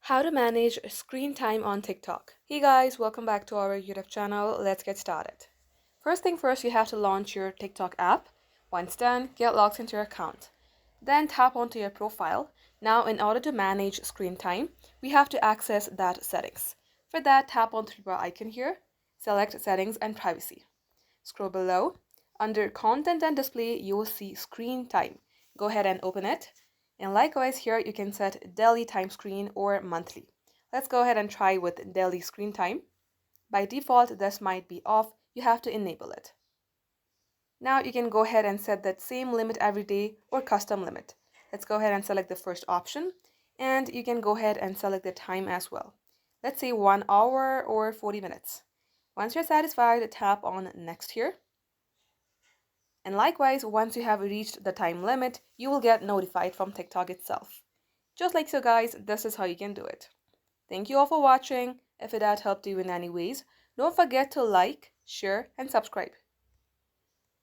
How to manage screen time on TikTok. Hey guys, welcome back to our YouTube channel. Let's get started. First thing first, you have to launch your TikTok app. Once done, get logged into your account. Then tap onto your profile. Now, in order to manage screen time, we have to access that settings. For that, tap on the three bar icon here, select settings and privacy. Scroll below. Under content and display, you will see screen time. Go ahead and open it. And likewise here, you can set daily time screen or monthly. Let's go ahead and try with daily screen time. By default, this might be off. You have to enable it. Now you can go ahead and set that same limit every day or custom limit. Let's go ahead and select the first option. And you can go ahead and select the time as well. Let's say 1 hour or 40 minutes. Once you're satisfied, tap on next here. And likewise, once you have reached the time limit, you will get notified from TikTok itself. Just like so guys, this is how you can do it. Thank you all for watching. If it had helped you in any ways, don't forget to like, share, and subscribe.